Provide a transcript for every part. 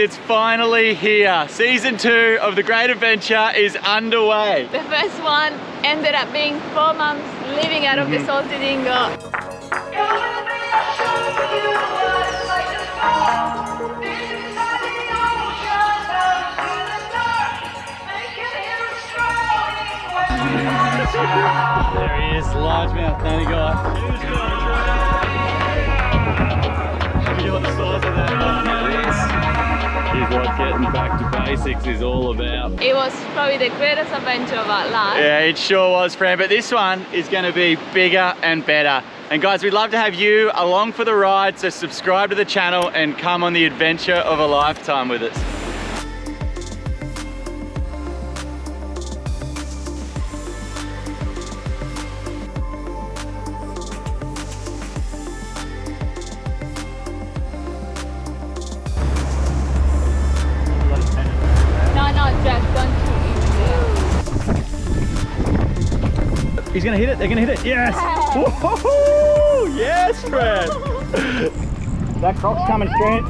it's finally here. Season 2 of the Great Adventure is underway. The first one ended up being 4 months living out of the salty dingo. There he is, largemouth nanny guy. Show you what the size of that is. Here's what getting back to basics is all about. It was probably the greatest adventure of our life. Yeah, it sure was, Fran, but this one is going to be bigger and better. And guys, we'd love to have you along for the ride, so subscribe to the channel and come on the adventure of a lifetime with us. He's gonna hit it, they're gonna hit it, yes! Woohoo! Yes, Fran! That croc's coming straight,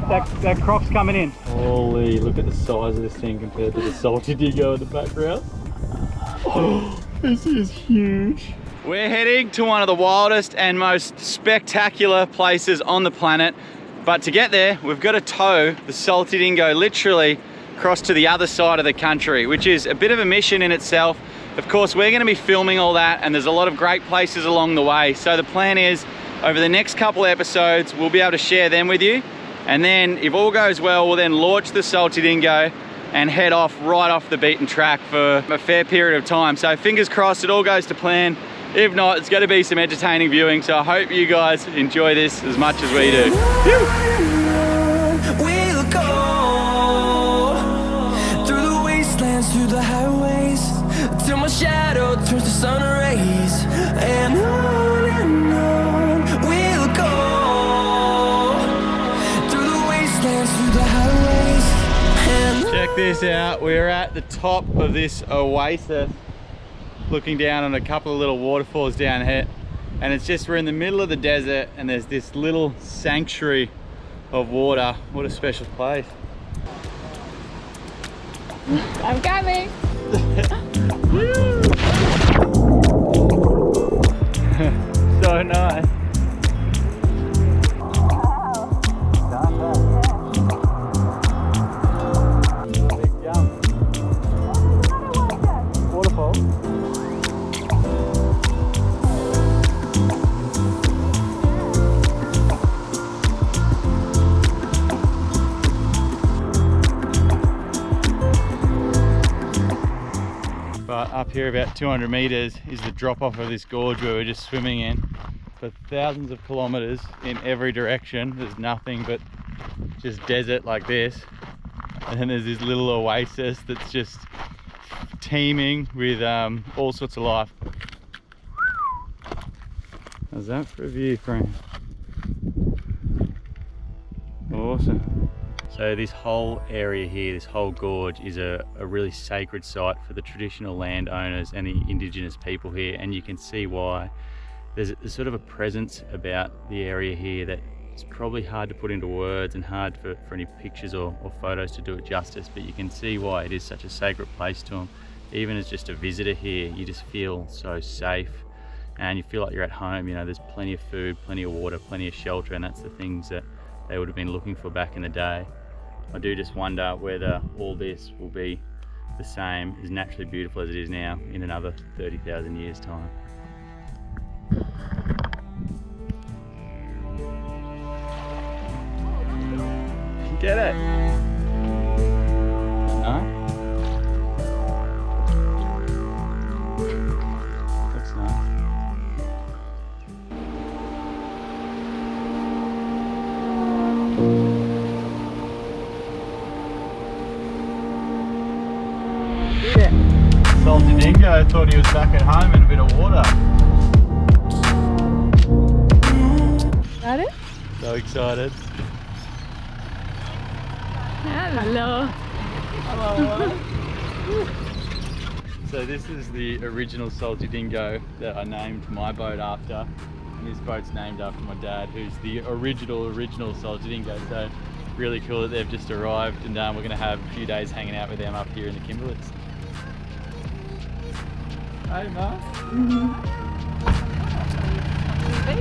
that croc's coming in. Holy, look at the size of this thing compared to the salty dingo in the background. Oh, this is huge. We're heading to one of the wildest and most spectacular places on the planet. But to get there, we've got to tow the salty dingo literally across to the other side of the country, which is a bit of a mission in itself. Of course, we're going to be filming all that, and there's a lot of great places along the way. So the plan is, over the next couple of episodes, we'll be able to share them with you. And then, if all goes well, we'll then launch the salty dingo and head off right off the beaten track for a fair period of time. So fingers crossed it all goes to plan. If not, it's going to be some entertaining viewing. So I hope you guys enjoy this as much as we do. We'll go through the wastelands, through the highways, till my shadow turns to sun rays, and on we'll go through the wastelands, through the highways. Check this out, we're at the top of this oasis, looking down on a couple of little waterfalls down here, and it's just, we're in the middle of the desert and there's this little sanctuary of water. What a special place. I'm coming. So nice. Big jump. Waterfall. But up here about 200 meters is the drop off of this gorge where we're just swimming in for thousands of kilometers in every direction. There's nothing but just desert like this, and then there's this little oasis that's just teeming with all sorts of life. How's that for a view, Fran? Awesome. So this whole area here, this whole gorge, is a really sacred site for the traditional landowners and the indigenous people here, and you can see why. There's sort of a presence about the area here that it's probably hard to put into words and hard for any pictures or photos to do it justice, but you can see why it is such a sacred place to them. Even as just a visitor here, you just feel so safe and you feel like you're at home. You know, there's plenty of food, plenty of water, plenty of shelter, and that's the things that they would have been looking for back in the day. I do just wonder whether all this will be the same, as naturally beautiful as it is now, in another 30,000 years' time. Get it? No? Looks nice. Salty dingo thought he was back at home in a bit of water. Got it? So excited. Hello. So this is the original salty dingo that I named my boat after. And this boat's named after my dad, who's the original salty dingo. So really cool that they've just arrived, and we're going to have a few days hanging out with them up here in the Kimberleys. Hey, Mark.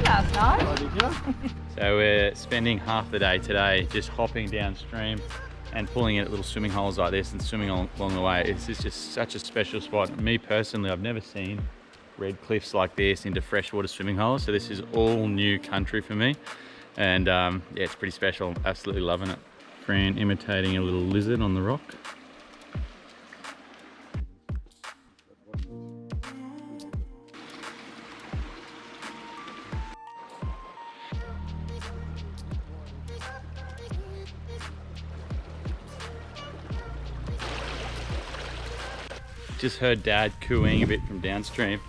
Last night. So we're spending half the day today just hopping downstream and pulling in at little swimming holes like this and swimming along the way. This is just such a special spot. Me personally, I've never seen red cliffs like this into freshwater swimming holes, so this is all new country for me. And yeah, it's pretty special. I'm absolutely loving it. Fran imitating a little lizard on the rock. Just heard Dad cooing a bit from downstream,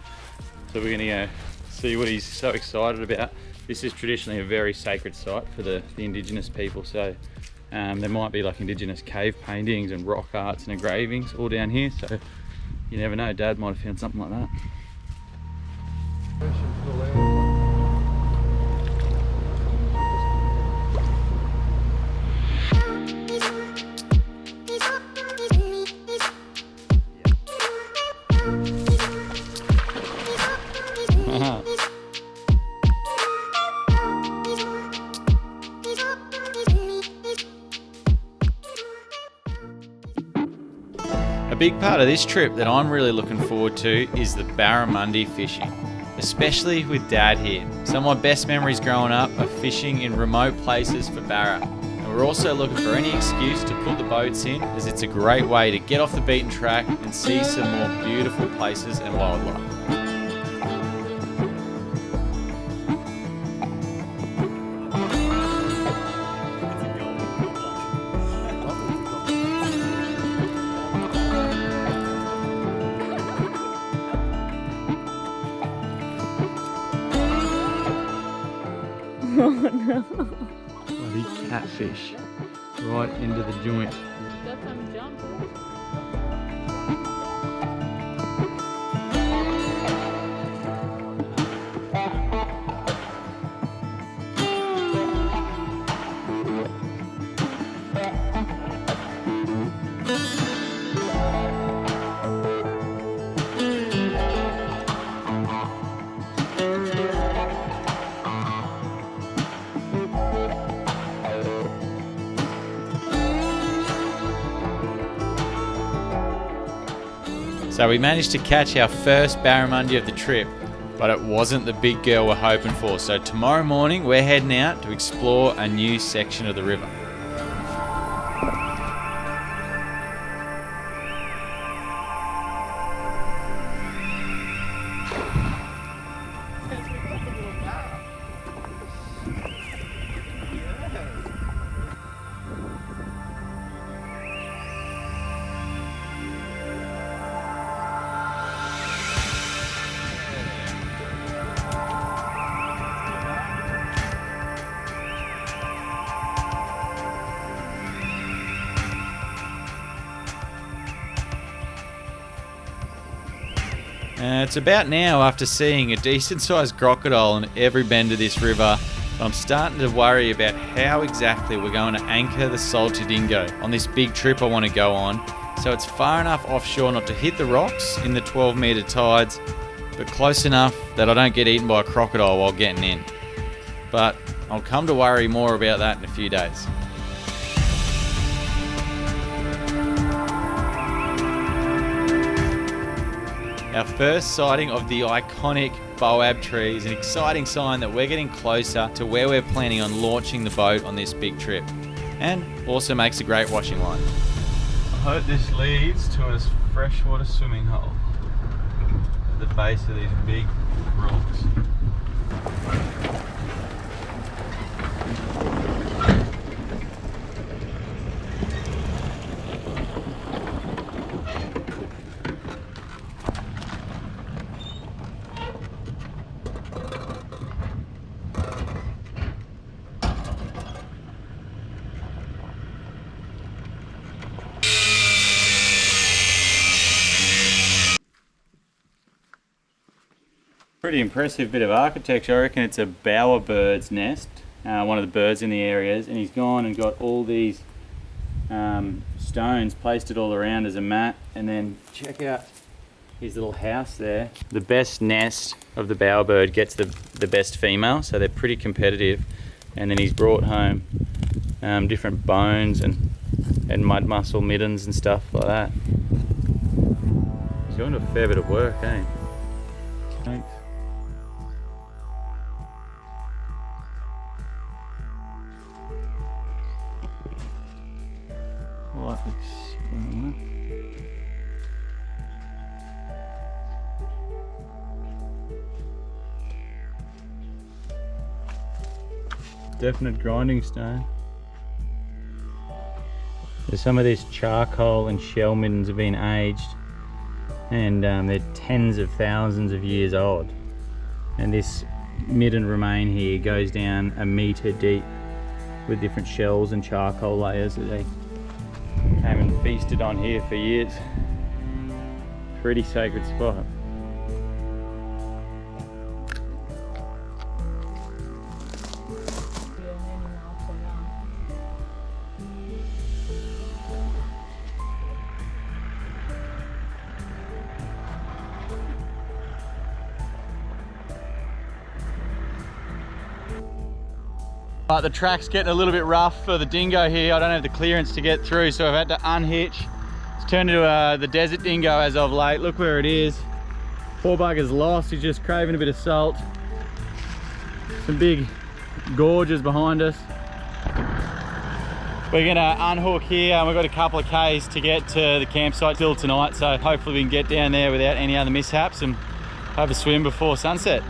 so we're gonna go see what he's so excited about. This is traditionally a very sacred site for the indigenous people, so there might be like indigenous cave paintings and rock arts and engravings all down here, so you never know, Dad might have found something like that. A big part of this trip that I'm really looking forward to is the Barramundi fishing, especially with Dad here. Some of my best memories growing up are fishing in remote places for barra. And we're also looking for any excuse to put the boats in, as it's a great way to get off the beaten track and see some more beautiful places and wildlife. Oh no. Bloody catfish right into the joint. Got some jump. So we managed to catch our first barramundi of the trip, but it wasn't the big girl we're hoping for. So tomorrow morning we're heading out to explore a new section of the river. It's about now after seeing a decent sized crocodile in every bend of this river, but I'm starting to worry about how exactly we're going to anchor the salty dingo on this big trip I want to go on, so it's far enough offshore not to hit the rocks in the 12-metre tides, but close enough that I don't get eaten by a crocodile while getting in. But I'll come to worry more about that in a few days. Our first sighting of the iconic boab tree is an exciting sign that we're getting closer to where we're planning on launching the boat on this big trip, and also makes a great washing line. I hope this leads to a freshwater swimming hole at the base of these big rocks. Pretty impressive bit of architecture. I reckon it's a bowerbird's nest one of the birds in the areas, and he's gone and got all these stones, placed it all around as a mat, and then check out his little house there. The best nest of the bowerbird gets the best female, so they're pretty competitive. And then he's brought home different bones and mud mussel middens and stuff like that. He's going to a fair bit of work, eh? Thanks. Life experiment. Definite grinding stone. So some of this charcoal and shell middens have been aged, and they're tens of thousands of years old. And this midden remain here goes down a metre deep with different shells and charcoal layers that they came and feasted on here for years. Pretty sacred spot. But the track's getting a little bit rough for the dingo here. I don't have the clearance to get through, so I've had to unhitch. It's turned into the desert dingo as of late. Look where it is. Poor bugger's lost. He's just craving a bit of salt. Some big gorges behind us. We're gonna unhook here, and we've got a couple of Ks to get to the campsite till tonight, so hopefully we can get down there without any other mishaps and have a swim before sunset.